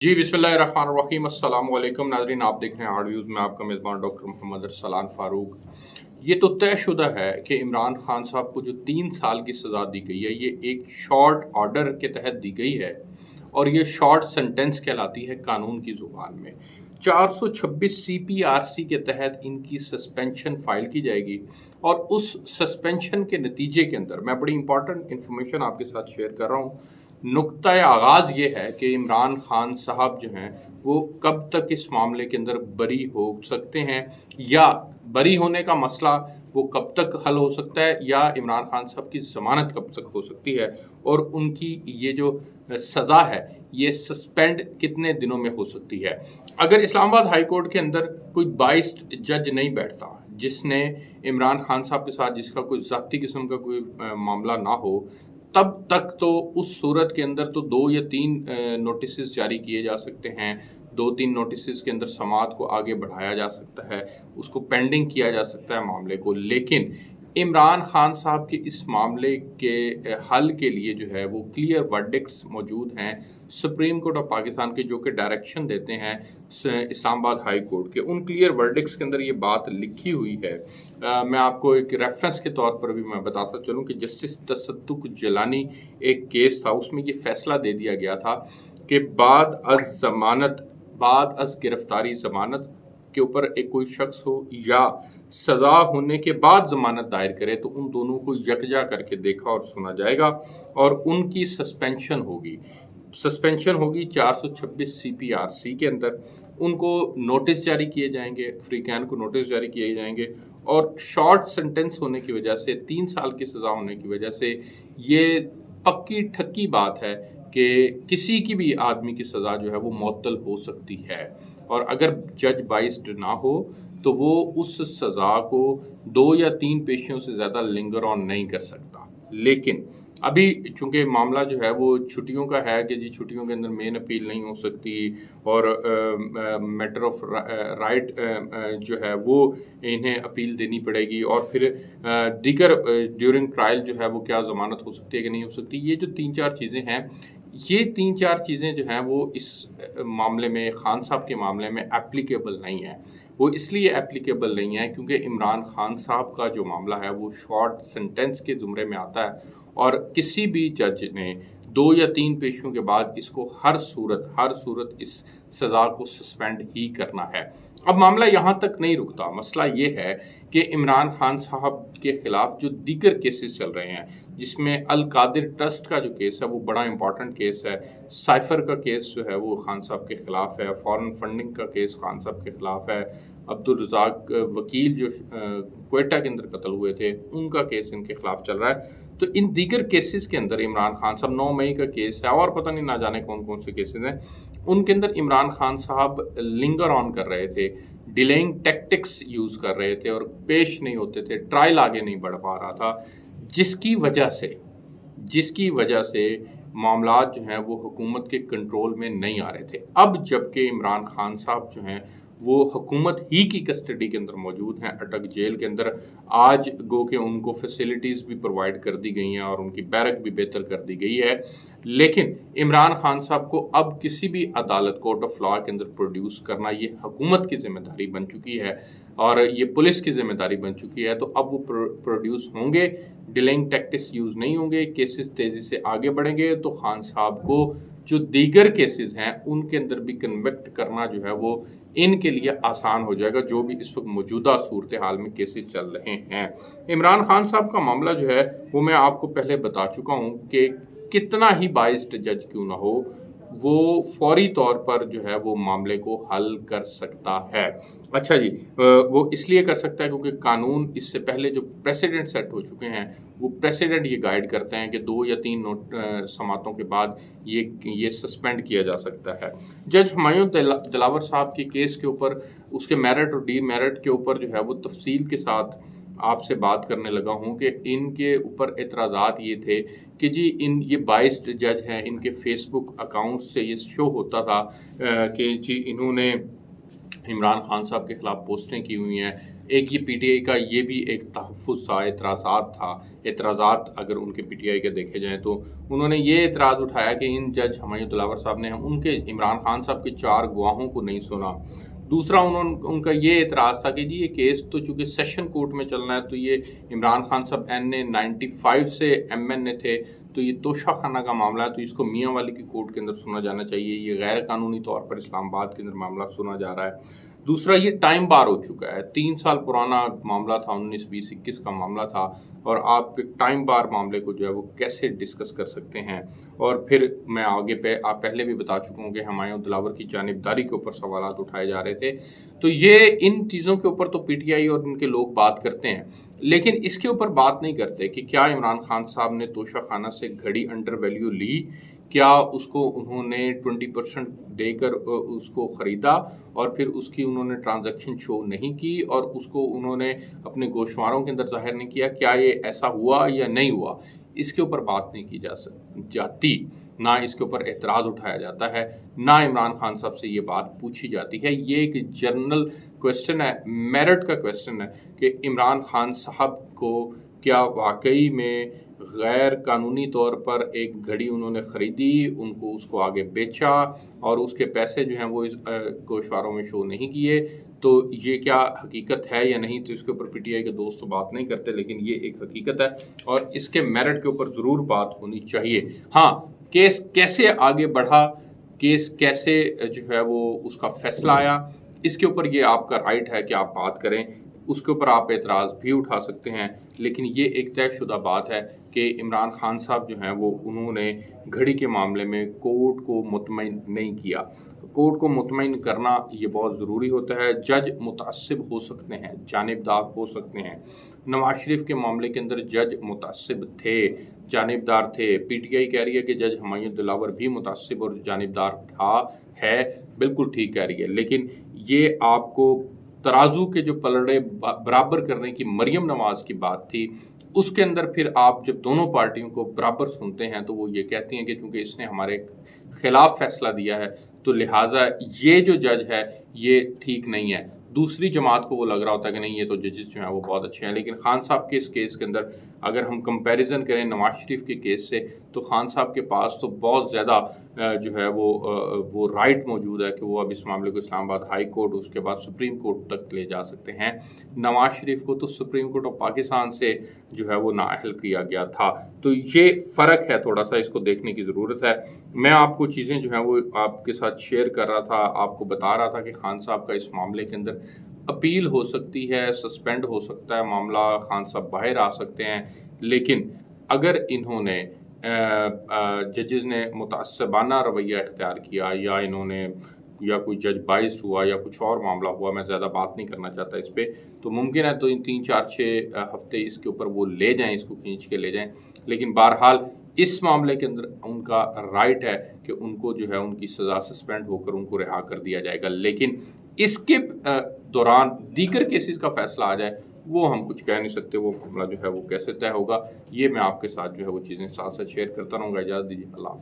जी बिस्मिल्लाहिर्रहमानिर्रहीम अस्सलाम वालेकुम नाज़रीन, आप देख रहे हैं आर्ट व्यूज़ में आपका मेज़बान डॉक्टर मोहम्मद अरसलान फ़ारूक। ये तो तयशुदा है कि इमरान खान साहब को जो 3 साल की सज़ा दी गई है, ये एक शॉर्ट ऑर्डर के तहत दी गई है और ये शॉर्ट सेंटेंस कहलाती है कानून की ज़ुबान में। 426 CPRC के तहत इनकी सस्पेंशन फ़ाइल की जाएगी और उस सस्पेंशन के नतीजे के अंदर मैं बड़ी इंपॉर्टेंट इन्फॉर्मेशन आपके साथ शेयर कर रहा हूँ। नुक्ता आगाज़ ये है कि इमरान खान साहब जो हैं वो कब तक इस मामले के अंदर बरी हो सकते हैं, या बरी होने का मसला वो कब तक हल हो सकता है, या इमरान खान साहब की ज़मानत कब तक हो सकती है और उनकी ये जो सज़ा है ये सस्पेंड कितने दिनों में हो सकती है। अगर इस्लामाबाद हाई कोर्ट के अंदर कोई बाइस्ड जज नहीं बैठता जिसने इमरान खान साहब के साथ जिसका कोई ज़ाती किस्म का कोई मामला ना हो, तब तक तो उस सूरत के अंदर तो 2 या 3 नोटिस जारी किए जा सकते हैं। 2-3 नोटिस के अंदर समाअत को आगे बढ़ाया जा सकता है, उसको पेंडिंग किया जा सकता है मामले को। लेकिन इमरान खान साहब के इस मामले के हल के लिए जो है वो क्लियर वर्डिक्ट्स मौजूद हैं सुप्रीम कोर्ट ऑफ पाकिस्तान के, जो कि डायरेक्शन देते हैं इस्लामाबाद हाई कोर्ट के। उन क्लियर वर्डिक्ट्स के अंदर ये बात लिखी हुई है। मैं आपको एक रेफरेंस के तौर पर भी मैं बताता चलूं कि जस्टिस तसद्दुक जिलानी एक केस था, उसमें ये फैसला दे दिया गया था कि बाद अज गिरफ्तारी जमानत के ऊपर एक कोई शख्स हो या सजा होने के बाद जमानत दायर करे तो उन दोनों को यकजा करके देखा और सुना जाएगा और उनकी सस्पेंशन होगी। 426 CPRC के अंदर उनको नोटिस जारी किए जाएंगे, फ्री कैन को नोटिस जारी किए जाएंगे और शॉर्ट सेंटेंस होने की वजह से 3 साल की सज़ा होने की वजह से ये पक्की ठक्की बात है कि किसी की भी आदमी की सज़ा जो है वो मुअत्तल हो सकती है और अगर जज बाइस्ड ना हो तो वो उस सज़ा को 2 या 3 पेशियों से ज़्यादा लिंगर ऑन नहीं कर सकता। लेकिन अभी चूंकि मामला जो है वो छुट्टियों का है कि जी छुट्टियों के अंदर मेन अपील नहीं हो सकती और मैटर ऑफ राइट जो है वो इन्हें अपील देनी पड़ेगी और फिर दीगर ड्यूरिंग ट्रायल जो है वो क्या ज़मानत हो सकती है कि नहीं हो सकती। ये जो 3-4 चीज़ें हैं, ये 3-4 चीज़ें जो हैं वो इस मामले में, खान साहब के मामले में एप्लीकेबल नहीं है। वो इसलिए एप्लीकेबल नहीं है क्योंकि इमरान खान साहब का जो मामला है वो शॉर्ट सेंटेंस के ज़ुमरे में आता है और किसी भी जज ने 2 या 3 पेशियों के बाद इसको हर सूरत इस सज़ा को सस्पेंड ही करना है। अब मामला यहाँ तक नहीं रुकता, मसला ये है कि इमरान खान साहब के खिलाफ जो दीगर केसेस चल रहे हैं, जिसमें अल कादिर ट्रस्ट का जो केस है वो बड़ा इंपॉर्टेंट केस है, साइफर का केस जो है वो खान साहब के खिलाफ है, फॉरेन फंडिंग का केस खान साहब के खिलाफ है, अब्दुल रज़ाक वकील जो क्वेटा के अंदर कत्ल हुए थे उनका केस इनके खिलाफ चल रहा है। तो इन दीगर केसेस के अंदर इमरान खान साहब, 9 मई का केस है और पता नहीं ना जाने कौन कौन से केसेस हैं, उनके अंदर इमरान खान साहब लिंगर ऑन कर रहे थे, डिलेइंग टैक्टिक्स यूज़ कर रहे थे और पेश नहीं होते थे, ट्रायल आगे नहीं बढ़ पा रहा था, जिसकी वजह से मामलात जो हैं वो हुकूमत के कंट्रोल में नहीं आ रहे थे। अब जबकि इमरान खान साहब जो हैं वो हुकूमत ही की कस्टडी के अंदर मौजूद हैं, अटक जेल के अंदर, आज गो के उनको फैसिलिटीज़ भी प्रोवाइड कर दी गई हैं और उनकी बैरक भी बेहतर कर दी गई है। लेकिन इमरान खान साहब को अब किसी भी अदालत, कोर्ट ऑफ लॉ के अंदर प्रोड्यूस करना ये हुकूमत की जिम्मेदारी बन चुकी है और ये पुलिस की जिम्मेदारी बन चुकी है। तो अब वो प्रोड्यूस होंगे, डिलेइंग टैक्टिक्स यूज़ नहीं होंगे, केसेस तेज़ी से आगे बढ़ेंगे तो खान साहब को जो दीगर केसेस हैं उनके अंदर भी कन्विक्ट करना जो है वो इनके लिए आसान हो जाएगा, जो भी इस वक्त मौजूदा सूरत हाल में केसेस चल रहे हैं। इमरान खान साहब का मामला जो है वो मैं आपको पहले बता चुका हूँ कि कितना ही बाइस्ड जज क्यों ना हो, वो फौरी तौर पर जो है वो मामले को हल कर सकता है। अच्छा जी, वो इसलिए कर सकता है क्योंकि कानून इससे पहले जो प्रेसिडेंट सेट हो चुके हैं वो प्रेसिडेंट ये गाइड करते हैं कि 2 या 3 समातों के बाद ये सस्पेंड किया जा सकता है। जज हुमायूं दिलावर साहब के केस के ऊपर, उसके मेरिट और डीमेरिट के ऊपर जो है वो तफसील के साथ आपसे बात करने लगा हूँ कि इनके ऊपर एतराज़ात ये थे कि जी ये बाइस्ड जज हैं, इनके फेसबुक अकाउंट से ये शो होता था कि जी इन्होंने इमरान खान साहब के खिलाफ पोस्टें की हुई हैं, ایک یہ پی ٹی آئی کا یہ بھی ایک تحفظ تھا، اعتراضات اگر ان کے پی ٹی آئی کے دیکھے جائیں تو انہوں نے یہ اعتراض اٹھایا کہ ان جج ہمایوں دلاور صاحب نے ان کے عمران خان صاحب کے 4 گواہوں کو نہیں سنا۔ دوسرا ان کا یہ اعتراض تھا کہ جی یہ کیس تو چونکہ سیشن کورٹ میں چلنا ہے، تو یہ عمران خان صاحب NA95 سے MN تھے، تو یہ توشہ خانہ کا معاملہ ہے، تو اس کو میاں والی کی کورٹ کے اندر سنا جانا چاہیے، یہ غیر قانونی طور پر اسلام آباد کے اندر معاملہ سنا جا رہا ہے۔ دوسرا یہ ٹائم بار ہو چکا ہے، 3 سال پرانا معاملہ تھا، 19 20 21 کا معاملہ تھا، اور آپ ٹائم بار معاملے کو جو ہے وہ کیسے ڈسکس کر سکتے ہیں۔ اور پھر میں آگے آپ پہلے بھی بتا چکا ہوں کہ ہمایوں دلاور کی جانبداری کے اوپر سوالات اٹھائے جا رہے تھے، تو یہ ان چیزوں کے اوپر تو پی ٹی آئی اور ان کے لوگ بات کرتے ہیں، لیکن اس کے اوپر بات نہیں کرتے کہ کیا عمران خان صاحب نے توشہ خانہ سے گھڑی انڈر ویلیو لی، کیا اس کو انہوں نے 20% دے کر اس کو خریدا اور پھر اس کی انہوں نے ٹرانزیکشن شو نہیں کی اور اس کو انہوں نے اپنے گوشواروں کے اندر ظاہر نہیں کیا، کیا یہ ایسا ہوا یا نہیں ہوا، اس کے اوپر بات نہیں کی جاتی، نہ اس کے اوپر اعتراض اٹھایا جاتا ہے، نہ عمران خان صاحب سے یہ بات پوچھی جاتی ہے۔ یہ ایک جنرل کویسچن ہے، میرٹ کا کویسچن ہے کہ عمران خان صاحب کو کیا واقعی میں غیر قانونی طور پر ایک گھڑی انہوں نے خریدی، ان کو اس کو آگے بیچا اور اس کے پیسے جو ہیں وہ اس گوشواروں میں شو نہیں کیے، تو یہ کیا حقیقت ہے یا نہیں، تو اس کے اوپر پی ٹی آئی کے دوست بات نہیں کرتے، لیکن یہ ایک حقیقت ہے اور اس کے میرٹ کے اوپر ضرور بات ہونی چاہیے۔ ہاں، کیس کیسے آگے بڑھا، کیس کیسے جو ہے وہ اس کا فیصلہ آیا، اس کے اوپر یہ آپ کا رائٹ ہے کہ آپ بات کریں، اس کے اوپر آپ اعتراض بھی اٹھا سکتے ہیں، لیکن یہ ایک طے شدہ بات ہے کہ عمران خان صاحب جو ہیں وہ انہوں نے گھڑی کے معاملے میں کورٹ کو مطمئن نہیں کیا۔ کورٹ کو مطمئن کرنا یہ بہت ضروری ہوتا ہے۔ جج متعصب ہو سکتے ہیں، جانبدار ہو سکتے ہیں۔ نواز شریف کے معاملے کے اندر جج متعصب تھے، جانبدار تھے۔ پی ٹی آئی کہہ رہی ہے کہ جج ہمایوں دلاور بھی متعصب اور جانبدار ہے، بالکل ٹھیک کہہ رہی ہے، لیکن یہ آپ کو ترازو کے جو پلڑے برابر کرنے کی مریم نواز کی بات تھی، اس کے اندر پھر آپ جب دونوں پارٹیوں کو برابر سنتے ہیں تو وہ یہ کہتی ہیں کہ چونکہ اس نے ہمارے خلاف فیصلہ دیا ہے تو لہٰذا یہ جو جج ہے یہ ٹھیک نہیں ہے۔ دوسری جماعت کو وہ لگ رہا ہوتا ہے کہ نہیں، یہ تو ججز جو ہیں وہ بہت اچھے ہیں، لیکن خان صاحب کے اس کیس کے اندر اگر ہم کمپیریزن کریں نواز شریف کے کیس سے، تو خان صاحب کے پاس تو بہت زیادہ جو ہے وہ رائٹ موجود ہے کہ وہ اب اس معاملے کو اسلام آباد ہائی کورٹ، اس کے بعد سپریم کورٹ تک لے جا سکتے ہیں۔ نواز شریف کو تو سپریم کورٹ آف پاکستان سے جو ہے وہ نااہل کیا گیا تھا، تو یہ فرق ہے، تھوڑا سا اس کو دیکھنے کی ضرورت ہے۔ میں آپ کو چیزیں جو ہیں وہ آپ کے ساتھ شیئر کر رہا تھا، آپ کو بتا رہا تھا کہ خان صاحب کا اس معاملے کے اندر اپیل ہو سکتی ہے، سسپینڈ ہو سکتا ہے معاملہ، خان صاحب باہر آ سکتے ہیں، لیکن اگر انہوں نے ججز نے متعصبانہ رویہ اختیار کیا یا انہوں نے یا کوئی جج بائزڈ ہوا یا کچھ اور معاملہ ہوا، میں زیادہ بات نہیں کرنا چاہتا اس پہ، تو ممکن ہے تو ان 3 4 6 ہفتے اس کے اوپر وہ لے جائیں، اس کو کھینچ کے لے جائیں، لیکن بہرحال اس معاملے کے اندر ان کا رائٹ ہے کہ ان کو جو ہے ان کی سزا سسپینڈ ہو کر ان کو رہا کر دیا جائے گا، لیکن اس کے دوران دیگر کیسز کا فیصلہ آ جائے وہ ہم کچھ کہہ نہیں سکتے، وہ معاملہ جو ہے وہ کیسے طے ہوگا، یہ میں آپ کے ساتھ جو ہے وہ چیزیں ساتھ ساتھ شیئر کرتا رہوں گا۔ اجازت دیجیے، اللہ حافظ۔